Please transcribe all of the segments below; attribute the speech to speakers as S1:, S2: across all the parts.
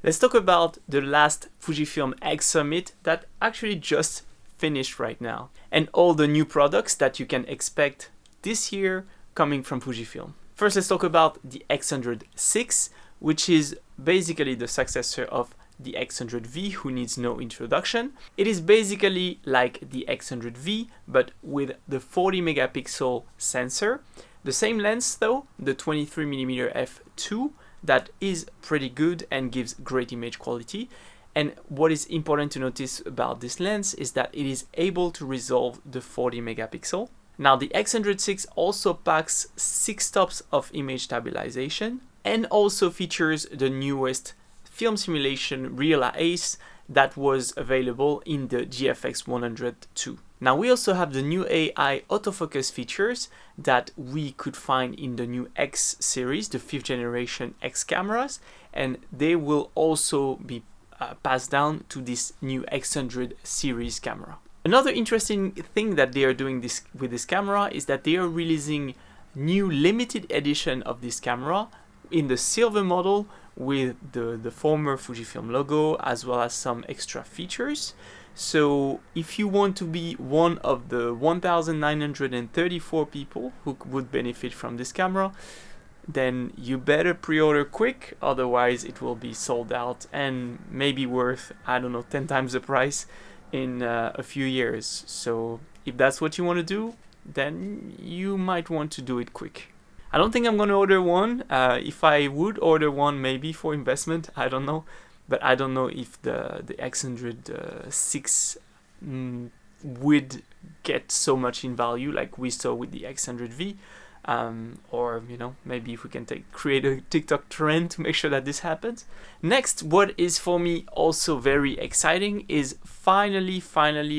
S1: Let's talk about the last Fujifilm X Summit that actually just finished right now, and all the new products that you can expect this year coming from Fujifilm. First, let's talk about the X100 VI, which is basically the successor of the X100V, who needs no introduction. It is basically like the X100V, but with the 40 megapixel sensor. The same lens though, the 23mm f2, that is pretty good and gives great image quality. And what is important to notice about this lens is that it is able to resolve the 40 megapixel. Now the X100 VI also packs 6 stops of image stabilization and also features the newest film simulation Real Ace that was available in the GFX 102. Now we also have the new AI autofocus features that we could find in the new X series, the 5th generation X cameras, and they will also be passed down to this new X100 series camera. Another interesting thing that they are doing with this camera is that they are releasing new limited edition of this camera in the silver model with the former Fujifilm logo, as well as some extra features. So if you want to be one of the 1,934 people who would benefit from this camera, then you better pre-order quick, otherwise it will be sold out and maybe worth, I don't know, 10 times the price in a few years. So if that's what you want to do, then you might want to do it quick. I don't think I'm going to order one. If I would order one, maybe for investment, I don't know. But I don't know if the X100 VI would get so much in value like we saw with the X100V. Or, you know, maybe if we can create a TikTok trend to make sure that this happens. Next, what is for me also very exciting is finally,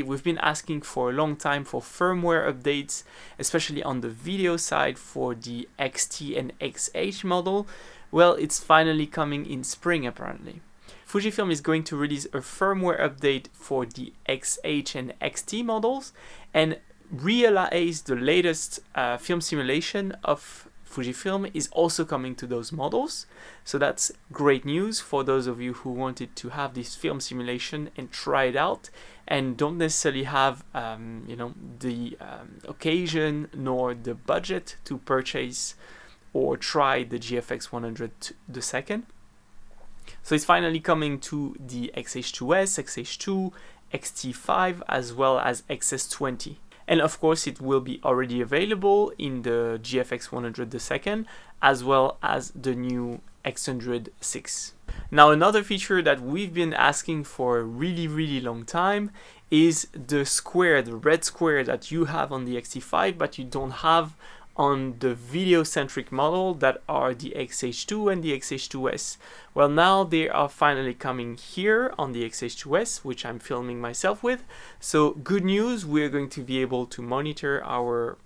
S1: we've been asking for a long time for firmware updates, especially on the video side for the XT and XH model. Well, it's finally coming in spring apparently. Fujifilm is going to release a firmware update for the XH and XT models, and Real Ace, the latest film simulation of Fujifilm, is also coming to those models. So that's great news for those of you who wanted to have this film simulation and try it out and don't necessarily have the occasion nor the budget to purchase or try the GFX 100 II. So it's finally coming to the XH2S, XH2, XT5, as well as XS20. And of course, it will be already available in the GFX 100 II, as well as the new X100 VI. Now, another feature that we've been asking for a really long time is the square, the red square that you have on the XT5, but you don't have on the video-centric model that are the XH2 and the XH2S. Well, now they are finally coming here on the XH2S, which I'm filming myself with. So good news, we're going to be able to monitor our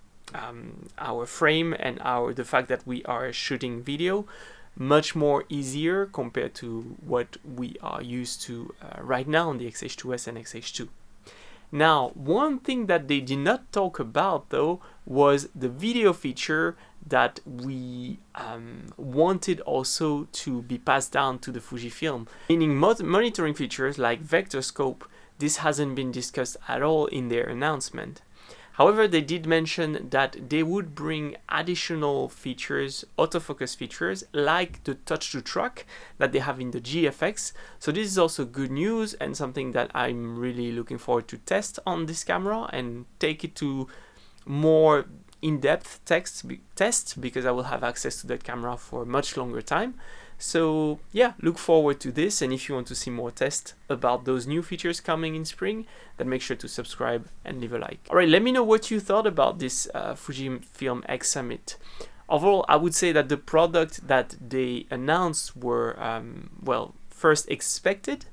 S1: frame and the fact that we are shooting video much more easier compared to what we are used to right now on the XH2S and XH2. Now, one thing that they did not talk about though was the video feature that we wanted also to be passed down to the Fujifilm. Meaning monitoring features like vector scope, this hasn't been discussed at all in their announcement. However, they did mention that they would bring additional features, autofocus features, like the touch to track that they have in the GFX. So this is also good news and something that I'm really looking forward to test on this camera and take it to more in-depth test because I will have access to that camera for a much longer time. So yeah, look forward to this, and if you want to see more tests about those new features coming in spring, then make sure to subscribe and leave a like. Alright, let me know what you thought about this Fujifilm X Summit. Overall, I would say that the product that they announced were, first expected.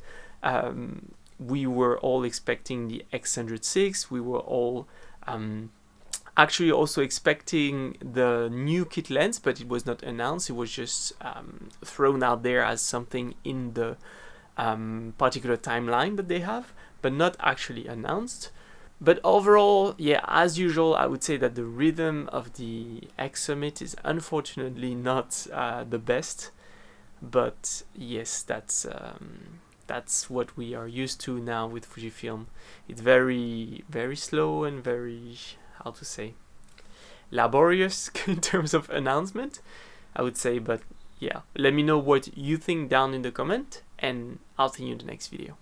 S1: We were all expecting the X100 VI, we were all actually also expecting the new kit lens, but it was not announced. It was just thrown out there as something in the particular timeline that they have, but not actually announced. But overall, yeah, as usual, I would say that the rhythm of the X Summit is unfortunately not the best. But yes, that's what we are used to now with Fujifilm. It's very, very slow and very, how to say, laborious in terms of announcement, I would say. But yeah, let me know what you think down in the comment, and I'll see you in the next video.